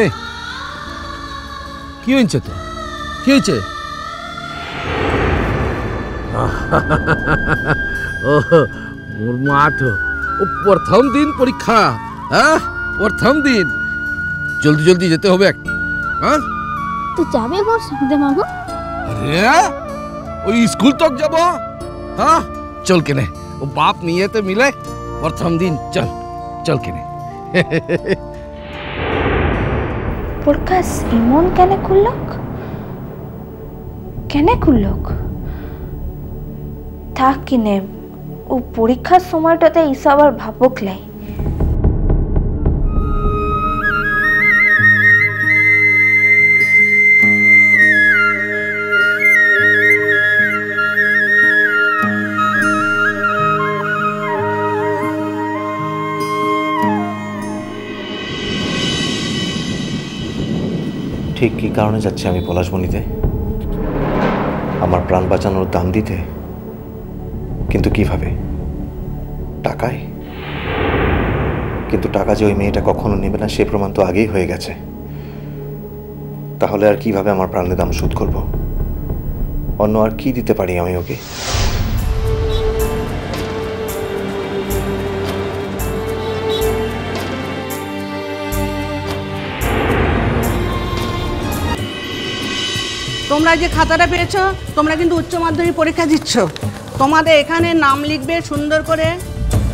এই কি হয়েছে তো? কি হয়েছে? ওর মাঠ ও প্রথম দিন পরীক্ষা। হ্যাঁ, প্রথম দিন জলদি জলদি যেতে হবে। হ্যাঁ, তো যাবে মোর সঙ্গে মামু? আরে ওই স্কুল তক যাব। হ্যাঁ চল কেনে, ও বাপ নিয়েতে মিলে প্রথম দিন চল চল কেনে। প্রকাশ ইমন কেনে খুললক? কেনে খুললক? থাক কিনে ও পরীক্ষার সময়টাতে এইসব আর ভাবক লাই। ঠিক কী কারণে যাচ্ছি আমি পলাশমণিতে? আমার প্রাণ বাঁচানোর দাম দিতে? কিন্তু কিভাবে? টাকায়? কিন্তু টাকা যে ওই মেয়েটা কখনো নেবে না সে প্রমাণ তো আগেই হয়ে গেছে। তাহলে আর কিভাবে আমার প্রাণের দাম শোধ করব? অন্য আর কি দিতে পারি আমি ওকে? তোমরা যে খাতাটা পেয়েছো, তোমরা কিন্তু উচ্চ মাধ্যমিক পরীক্ষা দিচ্ছ। তোমাদের এখানে নাম লিখবে, সুন্দর করে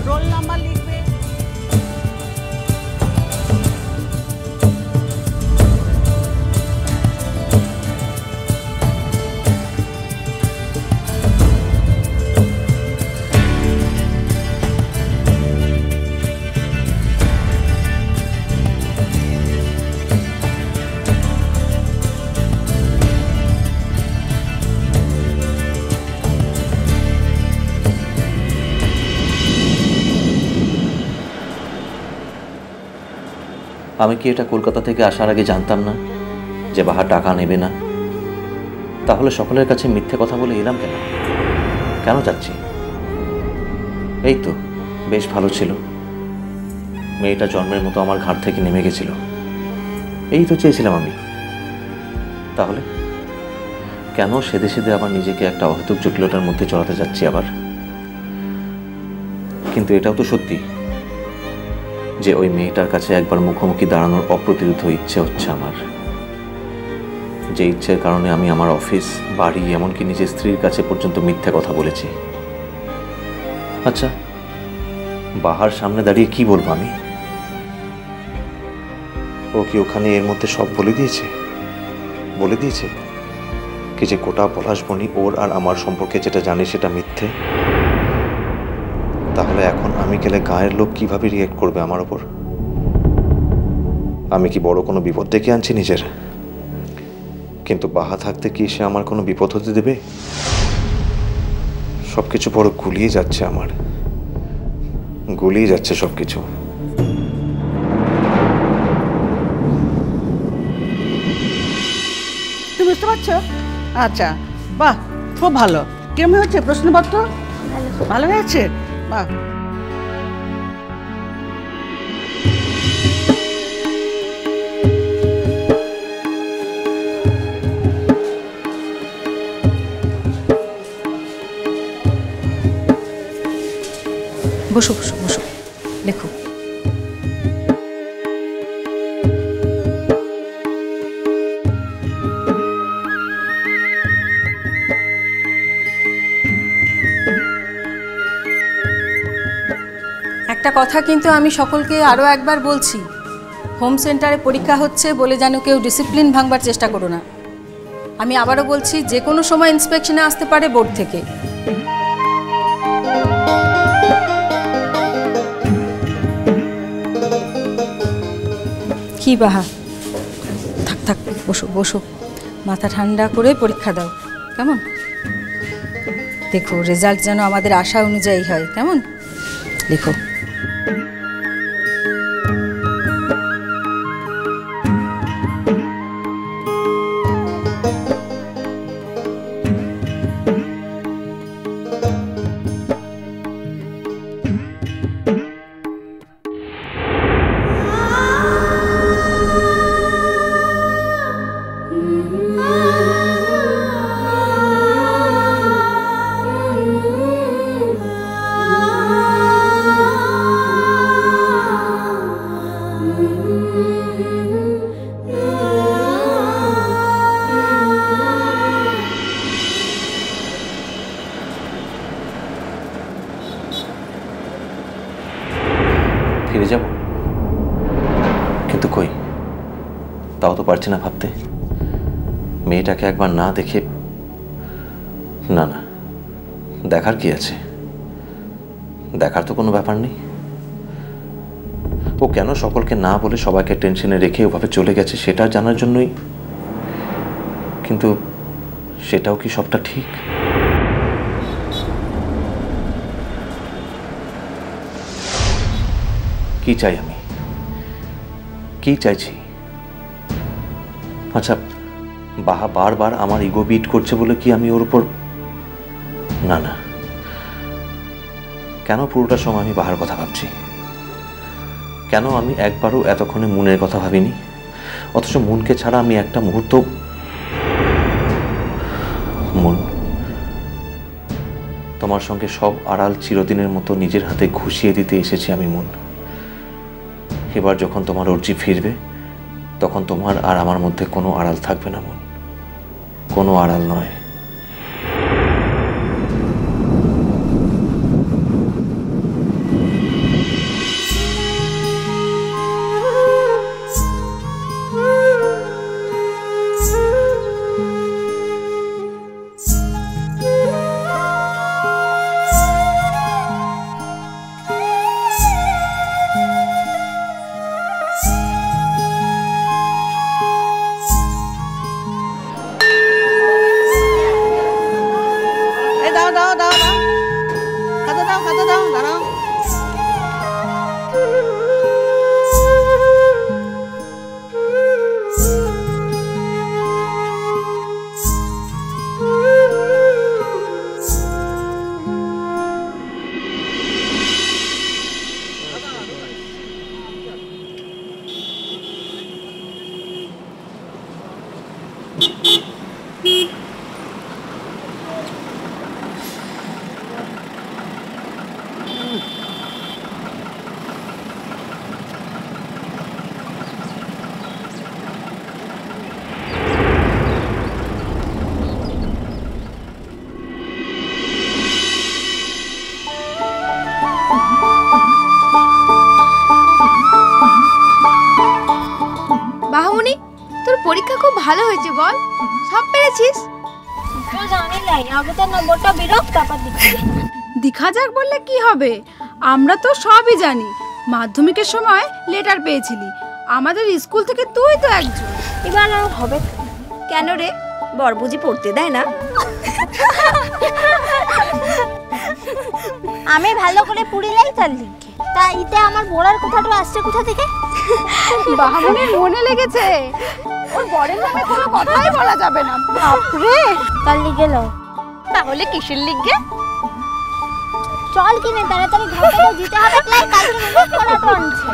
রোল নাম্বার লিখবে। আমি কি এটা কলকাতা থেকে আসার আগে জানতাম না যে বাহার টাকা নেবে না? তাহলে সকলের কাছে মিথ্যে কথা বলে এলাম কেন? কেন যাচ্ছি? এই তো বেশ ভালো ছিল, মেয়েটা জন্মের মতো আমার ঘাট থেকে নেমে গেছিল, এই তো চেয়েছিলাম আমি। তাহলে কেন সেদে সেদে আবার নিজেকে একটা অহেতুক জটিলতার মধ্যে চড়াতে যাচ্ছি আবার? কিন্তু এটাও তো সত্যি যে ওই মেয়েটার কাছে একবার মুখোমুখি দাঁড়ানোর অপ্রতিরোধ ইচ্ছে হচ্ছে আমার, যে ইচ্ছের কারণে আমি আমার অফিস, বাড়ি, এমনকি নিজের স্ত্রীর কাছে পর্যন্ত মিথ্যে কথা বলেছি। আচ্ছা, বাহার সামনে দাঁড়িয়ে কি বলবো আমি? ও কি ওখানে এর মধ্যে সব বলে দিয়েছে? বলে দিয়েছে কি যে গোটা পলাশমণি ওর আর আমার সম্পর্কে যেটা জানি সেটা মিথ্যে? তাহলে এখন আমি গেলে গায়ের লোক কিভাবে রিয়েক্ট করবে আমার ওপর? আমি কি বড় কোনো বিপদ ডেকে আনছি নিজের? কিন্তু বাহা থাকতে কি সে আমার কোনো বিপদ হতে দেবে? সবকিছু বড় গুলিয়ে যাচ্ছে আমার, গুলিয়ে যাচ্ছে সবকিছু। তুমি বুঝতে পারছো? আচ্ছা, বাহ, খুব ভালো। কেমন হচ্ছে প্রশ্নপত্র? ভালো হয়েছে, বাহ। বসো বসো বসো, লেখো। একটা কথা কিন্তু আমি সকলকে আরও একবার বলছি, হোম সেন্টারে পরীক্ষা হচ্ছে বলে যেন কেউ ডিসিপ্লিন ভাঙবার চেষ্টা করো না। আমি আবারও বলছি, যে কোনো সময় ইন্সপেকশনে আসতে পারে বোর্ড থেকে। কি বাহা, থাক থাক, বসো বসো, মাথা ঠান্ডা করে পরীক্ষা দাও, কেমন? দেখো রেজাল্ট যেন আমাদের আশা অনুযায়ী হয়, কেমন? লেখো। ফিরে যাব, কিন্তু কই, তাও তো পারছি না ভাবতে। মেয়েটাকে একবার না দেখে, না না, দেখার কি আছে? দেখার তো কোনো ব্যাপার নেই। ও কেন সকলকে না বলে সবাইকে টেনশনে রেখে ওভাবে চলে গেছে সেটা জানার জন্যই। কিন্তু সেটাও কি সবটা ঠিক? কি চাই আমি, কি চাইছি? আচ্ছা, বাহা বারবার আমার ইগো বিট করছে বলে কি আমি ওর উপর, না না, কেন পুরোটা সময় আমি বাহার কথা ভাবছি? কেন আমি একবারও এতক্ষণে মুনের কথা ভাবিনি? অথচ মুনকে ছাড়া আমি একটা মুহূর্ত, মুন, তোমার সঙ্গে সব আড়াল চিরদিনের মতো নিজের হাতে ঘুষিয়ে দিতে এসেছি আমি মুন। এবার যখন তোমার অর্জি ফিরবে তখন তোমার আর আমার মধ্যে কোনো আড়াল থাকবে না মুন, কোনো আড়াল নয়। দাও দাও দাও দাও, খাতা দাও, খাতা দাও, দাঁড়াও। বাহুনি, তোর পরীক্ষা খুব ভালো হয়েছে বল, সব পেরেছিস? তো জানি নাই, আগে তো নম্বরটা বেরোক তারপর দিচ্ছি। দেখা যাক বললে কি হবে, আমরা তো সবই জানি। মাধ্যমিকের সময় লেটার পেয়েছিলি, আমাদের স্কুল থেকে তুই তো একজন। এবার আর হবে কেন রে, বর বুঝি পড়তে দেয় না? আমি ভালো করে পুড়িলেই তার লিখে, তা ইতে আমার বড়ার কথাটা আসছে কোথা থেকে? বাহামনির মনে লেগেছে, ওর বরের নামে কোনো কথাই বলা যাবে না। বাপরে, তার লিখে লো। তাহলে কিসের লিখবে? চল কিনে তাড়াতাড়ি ঘরটা দিতে হবে, তাই কালকে মুখ করা তো আনছে।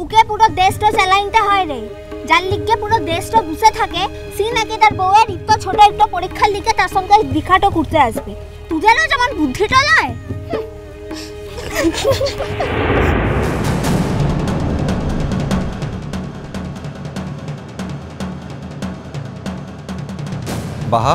উকে পুরো দেশটা চালাইতে হয় রে, যার লিখে পুরো দেশটা বসে থাকে, সে নাকি তার বউয়ের একটু ছোট একটা পরীক্ষা লিখে তার সঙ্গে দীক্ষাটা করতে আসবে। তোদেরও যেমন বুদ্ধিটা নয়। বাহা,